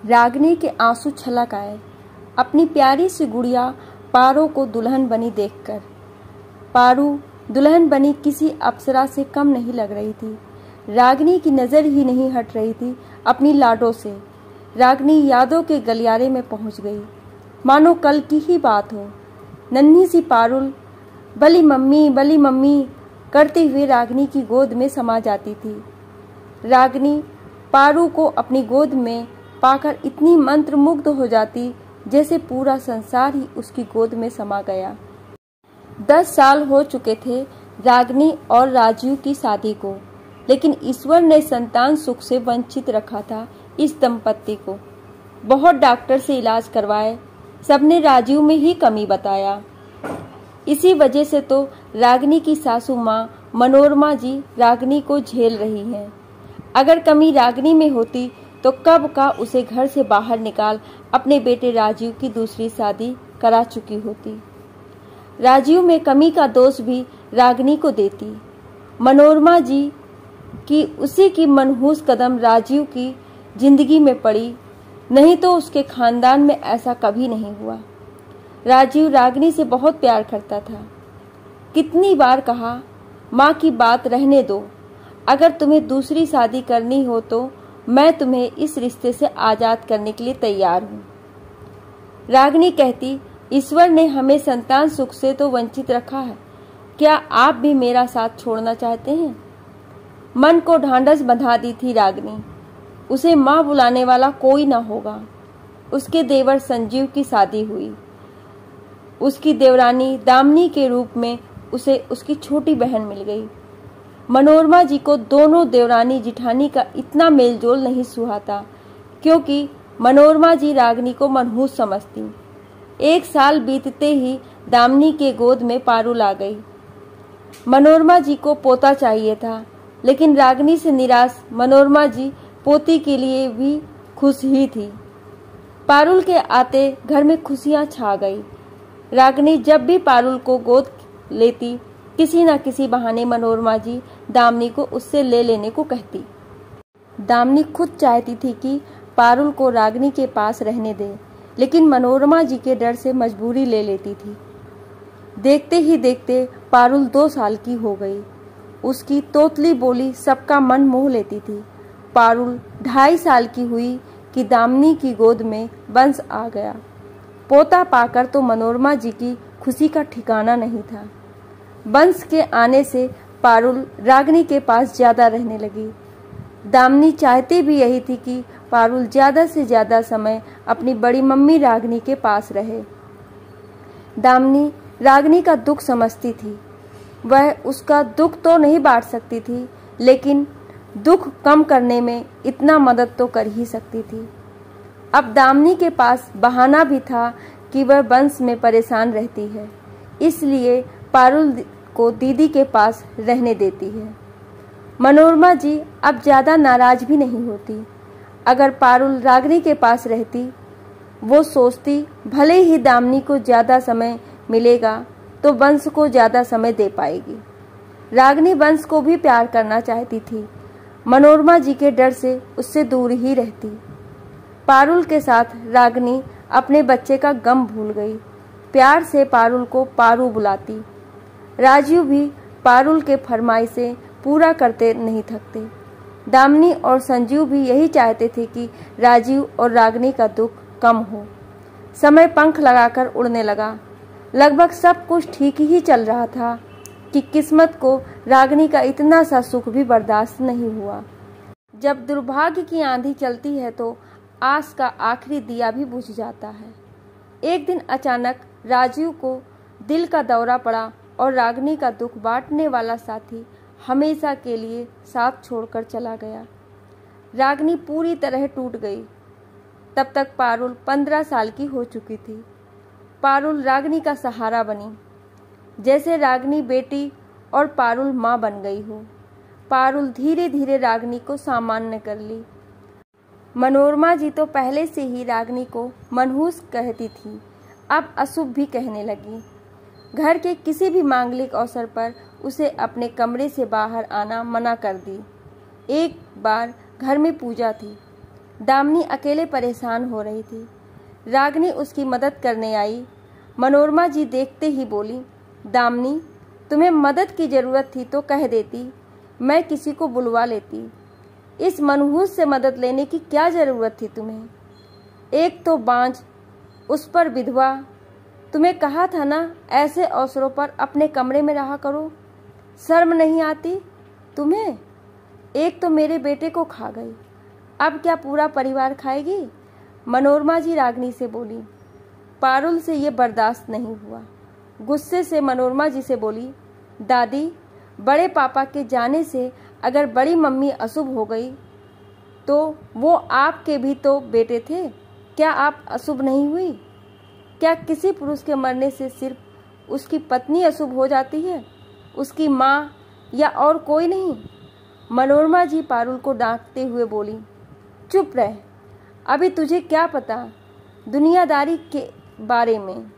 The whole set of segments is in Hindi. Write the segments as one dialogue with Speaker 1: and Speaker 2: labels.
Speaker 1: रागिनी के आंसू छलक आए अपनी प्यारी सी गुड़िया पारो को दुल्हन बनी देखकर। पारू दुल्हन बनी किसी अप्सरा से कम नहीं लग रही थी। रागिनी की नज़र ही नहीं हट रही थी अपनी लाडों से। रागिनी यादों के गलियारे में पहुंच गई, मानो कल की ही बात हो। नन्ही सी पारुल बली मम्मी करते हुए रागिनी की गोद में समा जाती थी। रागिनी पारू को अपनी गोद में पाकर इतनी मंत्रमुग्ध हो जाती जैसे पूरा संसार ही उसकी गोद में समा गया। 10 साल हो चुके थे रागिनी और राजीव की शादी को, लेकिन ईश्वर ने संतान सुख से वंचित रखा था इस दंपत्ति को। बहुत डॉक्टर से इलाज करवाए, सबने राजीव में ही कमी बताया। इसी वजह से तो रागिनी की सासू माँ मनोरमा जी रागिनी को झेल रही हैं। अगर कमी रागिनी में होती तो कब का उसे घर से बाहर निकाल अपने बेटे राजीव की दूसरी शादी करा चुकी होती। राजीव में कमी का दोष भी रागिनी को देती। मनोरमा जी की उसी की मनहूस कदम राजीव की जिंदगी में पड़ी, नहीं तो उसके खानदान में ऐसा कभी नहीं हुआ। राजीव रागिनी से बहुत प्यार करता था। कितनी बार कहा, माँ की बात रहने दो, अगर तुम्हें दूसरी शादी करनी हो तो मैं तुम्हें इस रिश्ते से आज़ाद करने के लिए तैयार हूँ। रागिनी कहती, ईश्वर ने हमें संतान सुख से तो वंचित रखा है, क्या आप भी मेरा साथ छोड़ना चाहते हैं? मन को ढांढस बंधा दी थी रागिनी। उसे माँ बुलाने वाला कोई ना होगा। उसके देवर संजीव की शादी हुई। उसकी देवरानी दामिनी के रूप में उसे उसकी छोटी बहन मिल गई। मनोरमा जी को दोनों देवरानी जिठानी का इतना मेलजोल नहीं सुहाता, क्योंकि मनोरमा जी रागिनी को मनहूस समझती। 1 साल बीतते ही दामिनी के गोद में पारुल आ गई। मनोरमा जी को पोता चाहिए था, लेकिन रागिनी से निराश मनोरमा जी पोती के लिए भी खुश ही थी। पारुल के आते घर में खुशियां छा गई। रागिनी जब भी पारुल को गोद लेती, किसी न किसी बहाने मनोरमा जी दामिनी को उससे ले लेने को कहती। दामिनी खुद चाहती थी कि पारुल को रागिनी के पास रहने दे, लेकिन मनोरमा जी के डर से मजबूरी ले लेती थी। देखते ही देखते पारुल 2 साल की हो गई। उसकी तोतली बोली सबका मन मोह लेती थी। पारुल 2.5 साल की हुई कि दामिनी की गोद में बंस आ गया। पोता पाकर तो मनोरमा जी की खुशी का ठिकाना नहीं था। बंस के आने से पारुल रागिनी के पास ज्यादा रहने लगी। दामिनी चाहती भी यही थी कि पारुल ज्यादा से ज्यादा समय अपनी बड़ी मम्मी रागिनी के पास रहे। दामिनी रागिनी का दुख समझती थी। वह उसका दुख तो नहीं बांट सकती थी, लेकिन दुख कम करने में इतना मदद तो कर ही सकती थी। अब दामिनी के पास बहाना भी था कि वह बंस में परेशान रहती है, इसलिए पारुल को दीदी के पास रहने देती है। मनोरमा जी अब ज़्यादा नाराज भी नहीं होती। अगर पारुल रागिनी के पास रहती, वो सोचती भले ही दामिनी को ज़्यादा समय मिलेगा तो वंश को ज़्यादा समय दे पाएगी। रागिनी वंश को भी प्यार करना चाहती थी। मनोरमा जी के डर से उससे दूर ही रहती। पारुल के साथ रागिनी अपने बच्चे का गम भूल गई। प्यार से पारुल को पारू बुलाती। राजीव भी पारुल के फरमाइशें पूरा करते नहीं थकते। दामिनी और संजीव भी यही चाहते थे कि राजीव और रागिनी का दुख कम हो। समय पंख लगाकर उड़ने लगा। लगभग सब कुछ ठीक ही चल रहा था कि किस्मत को रागिनी का इतना सा सुख भी बर्दाश्त नहीं हुआ। जब दुर्भाग्य की आंधी चलती है तो आस का आखिरी दिया भी बुझ जाता है। एक दिन अचानक राजीव को दिल का दौरा पड़ा और रागिनी का दुख बांटने वाला साथी हमेशा के लिए साथ छोड़कर चला गया। रागिनी पूरी तरह टूट गई। तब तक पारुल 15 साल की हो चुकी थी। पारुल रागिनी का सहारा बनी, जैसे रागिनी बेटी और पारुल माँ बन गई हो। पारुल धीरे धीरे रागिनी को सामान्य कर ली। मनोरमा जी तो पहले से ही रागिनी को मनहूस कहती थी, अब अशुभ भी कहने लगी। घर के किसी भी मांगलिक अवसर पर उसे अपने कमरे से बाहर आना मना कर दी। एक बार घर में पूजा थी। दामिनी अकेले परेशान हो रही थी। रागिनी उसकी मदद करने आई। मनोरमा जी देखते ही बोली, दामिनी, तुम्हें मदद की ज़रूरत थी तो कह देती, मैं किसी को बुलवा लेती। इस मनहूस से मदद लेने की क्या ज़रूरत थी तुम्हें? एक तो बांझ, उस पर विधवा। तुम्हें कहा था ना ऐसे अवसरों पर अपने कमरे में रहा करो। शर्म नहीं आती तुम्हें? एक तो मेरे बेटे को खा गई, अब क्या पूरा परिवार खाएगी? मनोरमा जी रागिनी से बोली। पारुल से ये बर्दाश्त नहीं हुआ। गुस्से से मनोरमा जी से बोली, दादी, बड़े पापा के जाने से अगर बड़ी मम्मी अशुभ हो गई तो वो आपके भी तो बेटे थे, क्या आप अशुभ नहीं हुई? क्या किसी पुरुष के मरने से सिर्फ उसकी पत्नी अशुभ हो जाती है, उसकी माँ या और कोई नहीं? मनोरमा जी पारुल को डांटते हुए बोली, चुप रह, अभी तुझे क्या पता दुनियादारी के बारे में।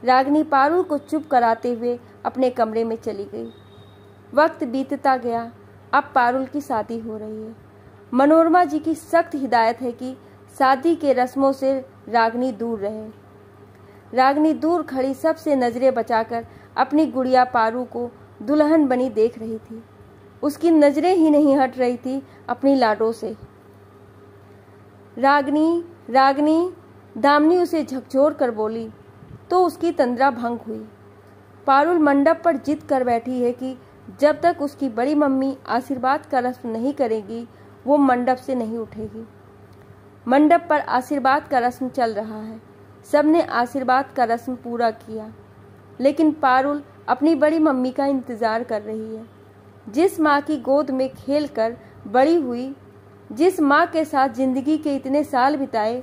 Speaker 1: रागिनी पारुल को चुप कराते हुए अपने कमरे में चली गई। वक्त बीतता गया। अब पारुल की शादी हो रही है। मनोरमा जी की सख्त हिदायत है कि शादी के रस्मों से रागिनी दूर रहे। रागिनी दूर खड़ी सबसे नजरें बचाकर अपनी गुड़िया पारू को दुल्हन बनी देख रही थी। उसकी नजरें ही नहीं हट रही थी अपनी लाडों से। रागिनी, रागिनी, दामिनी उसे झकझोर कर बोली तो उसकी तंद्रा भंग हुई। पारुल मंडप पर जिद कर बैठी है कि जब तक उसकी बड़ी मम्मी आशीर्वाद का रस्म नहीं करेगी वो मंडप से नहीं उठेगी। मंडप पर आशीर्वाद का रस्म चल रहा है। सबने आशीर्वाद का रस्म पूरा किया, लेकिन पारुल अपनी बड़ी मम्मी का इंतजार कर रही है। जिस माँ की गोद में खेलकर बड़ी हुई, जिस माँ के साथ जिंदगी के इतने साल बिताए,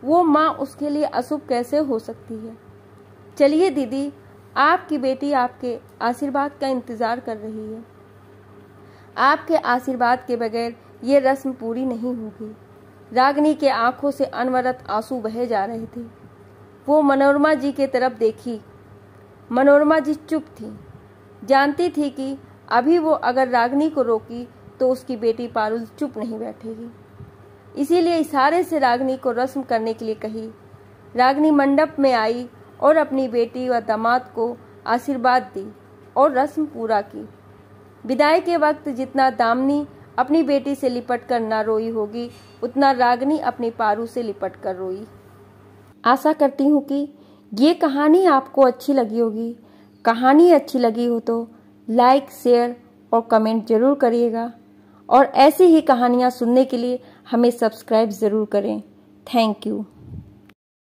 Speaker 1: वो माँ उसके लिए अशुभ कैसे हो सकती है? चलिए दीदी, आपकी बेटी आपके आशीर्वाद का इंतजार कर रही है। आपके आशीर्वाद के बगैर ये रस्म पूरी नहीं होगी। रागिनी के आंखों से अनवरत आंसू बहे जा रहे थे। वो मनोरमा जी के तरफ देखी। मनोरमा जी चुप थी। जानती थी कि अभी वो अगर रागिनी को रोकी तो उसकी बेटी पारुल चुप नहीं बैठेगी। इसीलिए इशारे से रागिनी को रस्म करने के लिए कही। रागिनी मंडप में आई और अपनी बेटी व दामाद को आशीर्वाद दी और रस्म पूरा की। विदाई के वक्त जितना दामिनी अपनी बेटी से लिपट कर न रोई होगी, उतना रागिनी अपनी पारू से लिपट कर रोई। आशा करती हूँ कि ये कहानी आपको अच्छी लगी होगी। कहानी अच्छी लगी हो तो लाइक, शेयर और कमेंट जरूर करिएगा, और ऐसी ही कहानियाँ सुनने के लिए हमें सब्सक्राइब ज़रूर करें। Thank you.